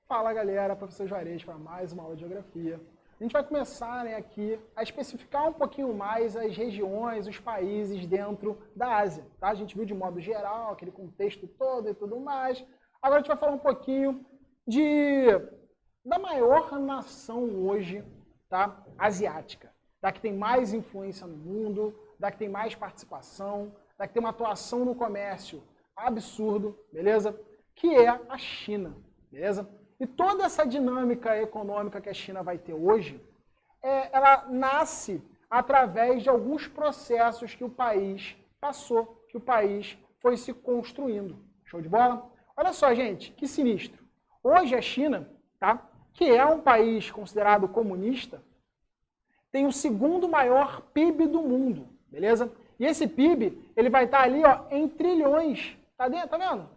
Fala galera, professor Juarez para mais uma aula de geografia. A gente vai começar aqui a especificar um pouquinho mais as regiões, os países dentro da Ásia. Tá? A gente viu de modo geral, aquele contexto todo e tudo mais. Agora a gente vai falar um pouquinho da maior nação hoje, tá? Asiática. Da que tem mais influência no mundo, da que tem mais participação, da que tem uma atuação no comércio absurdo, beleza? Que é a China, beleza? E toda essa dinâmica econômica que a China vai ter hoje, ela nasce através de alguns processos que o país passou, que o país foi se construindo. Show de bola? Olha só, gente, que sinistro. Hoje a China, tá, que é um país considerado comunista, tem o segundo maior PIB do mundo, beleza? E esse PIB, ele vai estar ali, ó, em trilhões, tá vendo?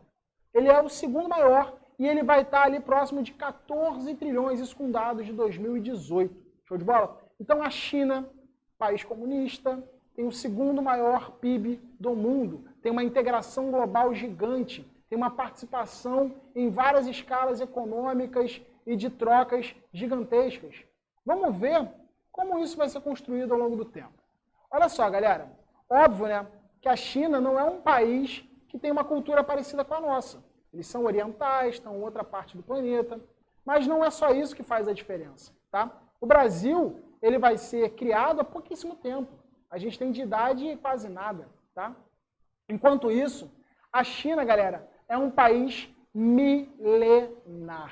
Ele é o segundo maior e ele vai estar ali próximo de 14 trilhões, isso com dados de 2018. Show de bola? Então a China, país comunista, tem o segundo maior PIB do mundo, tem uma integração global gigante, tem uma participação em várias escalas econômicas e de trocas gigantescas. Vamos ver como isso vai ser construído ao longo do tempo. Olha só, galera, óbvio, né, que a China não é um país que tem uma cultura parecida com a nossa. Eles são orientais, estão em outra parte do planeta, mas não é só isso que faz a diferença, tá? O Brasil, ele vai ser criado há pouquíssimo tempo. A gente tem de idade quase nada, tá? Enquanto isso, a China, galera, é um país milenar,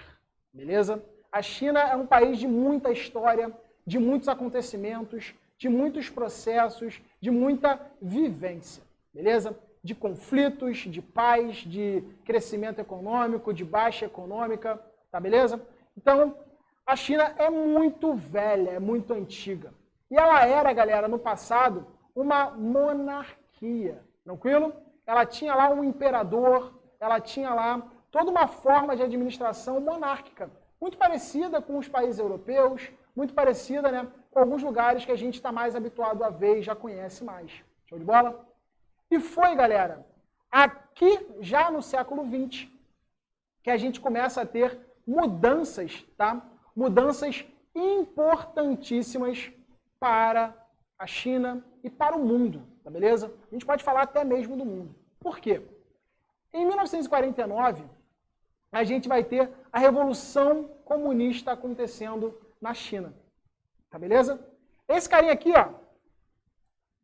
beleza? A China é um país de muita história, de muitos acontecimentos, de muitos processos, de muita vivência, beleza? De conflitos, de paz, de crescimento econômico, de baixa econômica, tá beleza? Então, a China é muito velha, é muito antiga. E ela era, galera, no passado, uma monarquia, tranquilo? Ela tinha lá um imperador, ela tinha lá toda uma forma de administração monárquica, muito parecida com os países europeus, muito parecida, né, com alguns lugares que a gente está mais habituado a ver e já conhece mais. Show de bola? E foi, galera, aqui já no século XX que a gente começa a ter mudanças, tá? Mudanças importantíssimas para a China e para o mundo, tá beleza? A gente pode falar até mesmo do mundo. Por quê? Em 1949, a gente vai ter a Revolução Comunista acontecendo na China, tá beleza? Esse carinha aqui, ó,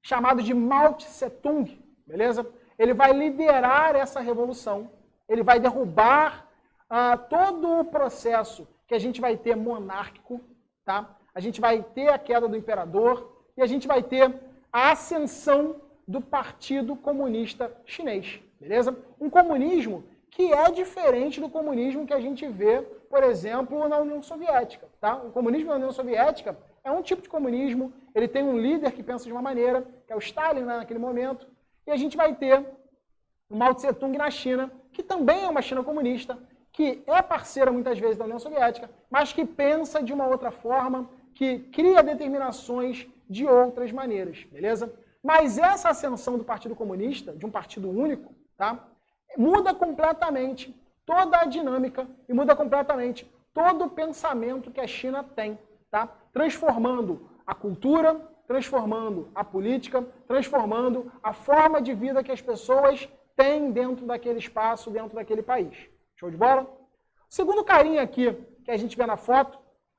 chamado de Mao Tse-tung, beleza? Ele vai liderar essa revolução, ele vai derrubar todo o processo que a gente vai ter monárquico, tá? A gente vai ter a queda do imperador e a gente vai ter a ascensão do Partido Comunista Chinês, beleza? Um comunismo que é diferente do comunismo que a gente vê, por exemplo, na União Soviética, tá? O comunismo na União Soviética é um tipo de comunismo, ele tem um líder que pensa de uma maneira, que é o Stalin, né, naquele momento, e a gente vai ter o Mao Tse-tung na China, que também é uma China comunista, que é parceira muitas vezes da União Soviética, mas que pensa de uma outra forma, que cria determinações de outras maneiras, beleza? Mas essa ascensão do Partido Comunista, de um partido único, tá, muda completamente toda a dinâmica e muda completamente todo o pensamento que a China tem, tá? Transformando a cultura, transformando a política, transformando a forma de vida que as pessoas têm dentro daquele espaço, dentro daquele país. Show de bola? O segundo carinha aqui que a gente vê na foto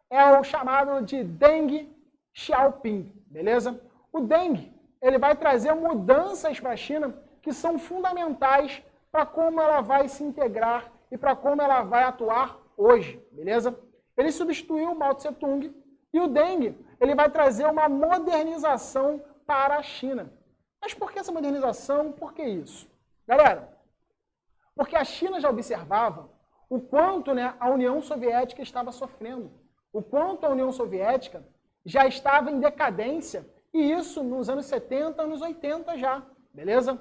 é o chamado de Deng Xiaoping, beleza? O Deng, ele vai trazer mudanças para a China que são fundamentais para como ela vai se integrar e para como ela vai atuar hoje, beleza? Ele substituiu o Mao Tse-tung e o Deng, ele vai trazer uma modernização para a China. Mas por que essa modernização? Por que isso? Galera, porque a China já observava o quanto, né, a União Soviética estava sofrendo, o quanto a União Soviética já estava em decadência, e isso nos anos 70, anos 80 já, beleza?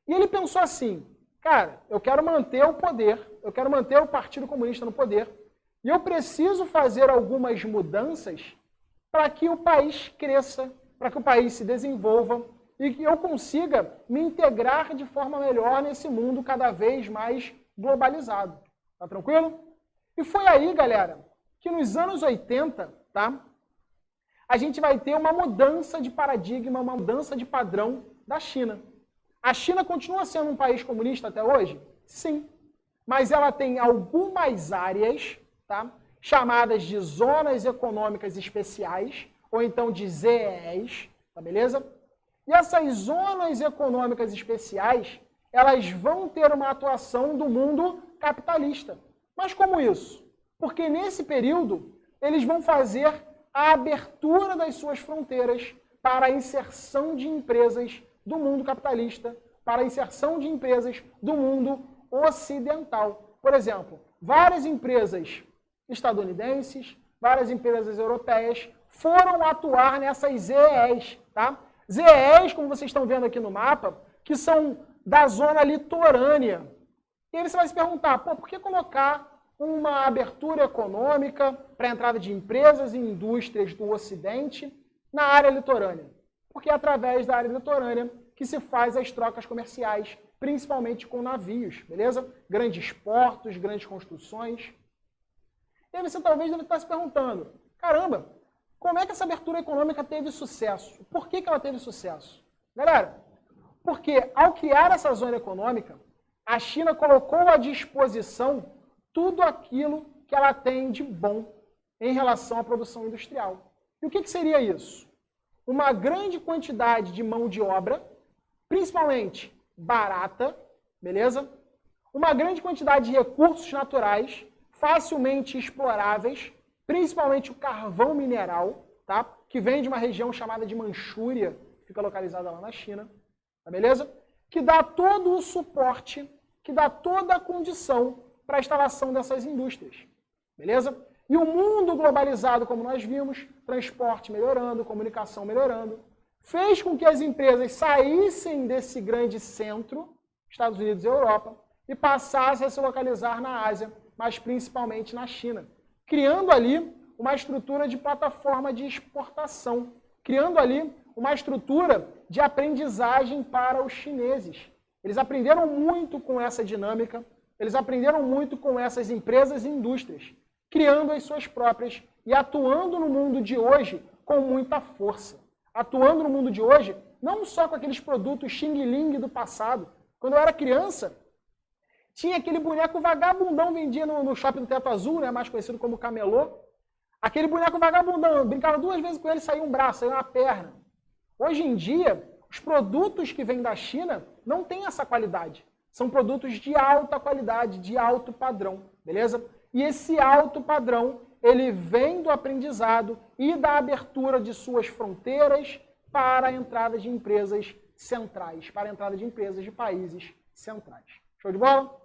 E ele pensou assim, cara, eu quero manter o poder, eu quero manter o Partido Comunista no poder, e eu preciso fazer algumas mudanças para que o país cresça, para que o país se desenvolva e que eu consiga me integrar de forma melhor nesse mundo cada vez mais globalizado. Tá tranquilo? E foi aí, galera, que nos anos 80, tá? A gente vai ter uma mudança de paradigma, uma mudança de padrão da China. A China continua sendo um país comunista até hoje? Sim. Mas ela tem algumas áreas, tá, chamadas de zonas econômicas especiais, ou então de ZEEs, tá beleza? E essas zonas econômicas especiais, elas vão ter uma atuação do mundo capitalista. Mas como isso? Porque nesse período, eles vão fazer a abertura das suas fronteiras para a inserção de empresas do mundo capitalista, para a inserção de empresas do mundo ocidental. Por exemplo, várias empresas estadunidenses, várias empresas europeias foram atuar nessas ZEEs, tá? ZEEs, como vocês estão vendo aqui no mapa, que são da zona litorânea. E aí você vai se perguntar, pô, por que colocar uma abertura econômica para a entrada de empresas e indústrias do Ocidente na área litorânea? Porque é através da área litorânea que se faz as trocas comerciais, principalmente com navios, beleza? Grandes portos, grandes construções. E aí você talvez deve estar se perguntando, caramba, como é que essa abertura econômica teve sucesso? Por que ela teve sucesso? Galera, porque ao criar essa zona econômica, a China colocou à disposição tudo aquilo que ela tem de bom em relação à produção industrial. E o que seria isso? Uma grande quantidade de mão de obra, principalmente barata, beleza? Uma grande quantidade de recursos naturais, facilmente exploráveis, principalmente o carvão mineral, tá? Que vem de uma região chamada de Manchúria, que fica localizada lá na China, tá beleza? Que dá todo o suporte, que dá toda a condição para a instalação dessas indústrias, beleza? E o mundo globalizado, como nós vimos, transporte melhorando, comunicação melhorando, fez com que as empresas saíssem desse grande centro, Estados Unidos e Europa, e passassem a se localizar na Ásia, mas principalmente na China, criando ali uma estrutura de plataforma de exportação, criando ali uma estrutura de aprendizagem para os chineses. Eles aprenderam muito com essa dinâmica, eles aprenderam muito com essas empresas e indústrias, criando as suas próprias e atuando no mundo de hoje com muita força. Atuando no mundo de hoje, não só com aqueles produtos xing-ling do passado. Quando eu era criança, tinha aquele boneco vagabundão vendia no shopping do Teto Azul, né, mais conhecido como camelô. Aquele boneco vagabundão, eu brincava 2 vezes com ele, saía um braço, saía uma perna. Hoje em dia, os produtos que vêm da China não têm essa qualidade. São produtos de alta qualidade, de alto padrão, beleza? E esse alto padrão, ele vem do aprendizado e da abertura de suas fronteiras para a entrada de empresas centrais, para a entrada de empresas de países centrais. Show de bola?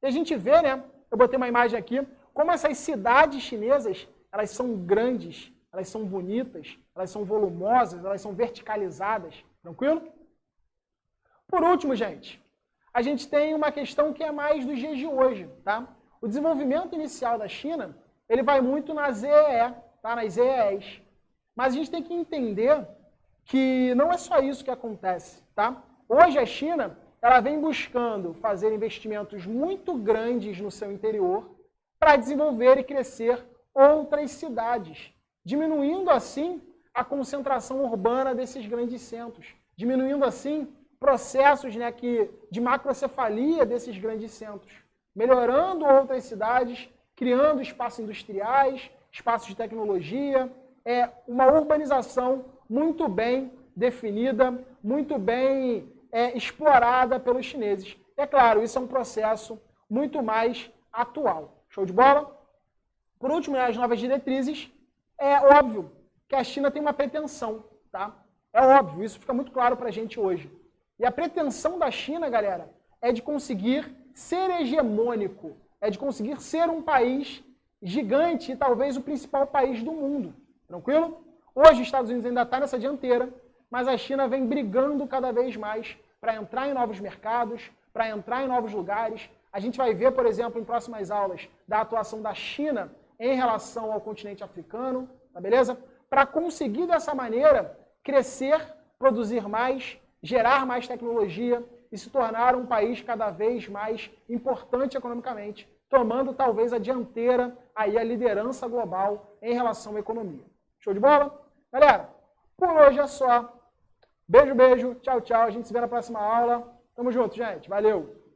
E a gente vê, né, eu botei uma imagem aqui, como essas cidades chinesas, elas são grandes, elas são bonitas, elas são volumosas, elas são verticalizadas, tranquilo? Por último, gente, a gente tem uma questão que é mais dos dias de hoje, tá? O desenvolvimento inicial da China, ele vai muito na ZEE, tá? Nas ZEEs. Mas a gente tem que entender que não é só isso que acontece, tá? Hoje a China, ela vem buscando fazer investimentos muito grandes no seu interior para desenvolver e crescer outras cidades, diminuindo assim a concentração urbana desses grandes centros, diminuindo assim processos, né, de macrocefalia desses grandes centros, melhorando outras cidades, criando espaços industriais, espaços de tecnologia, uma urbanização muito bem definida, muito bem explorada pelos chineses. É claro, isso é um processo muito mais atual. Show de bola? Por último, as novas diretrizes, é óbvio que a China tem uma pretensão, tá? É óbvio, isso fica muito claro para a gente hoje. E a pretensão da China, galera, é de conseguir ser hegemônico, é de conseguir ser um país gigante e talvez o principal país do mundo. Tranquilo? Hoje os Estados Unidos ainda está nessa dianteira, mas a China vem brigando cada vez mais para entrar em novos mercados, para entrar em novos lugares. A gente vai ver, por exemplo, em próximas aulas, da atuação da China em relação ao continente africano, tá beleza? Para conseguir dessa maneira crescer, produzir mais, gerar mais tecnologia e se tornar um país cada vez mais importante economicamente, tomando talvez a dianteira, aí a liderança global em relação à economia. Show de bola? Galera, por hoje é só. Beijo, beijo. Tchau, tchau. A gente se vê na próxima aula. Tamo junto, gente. Valeu!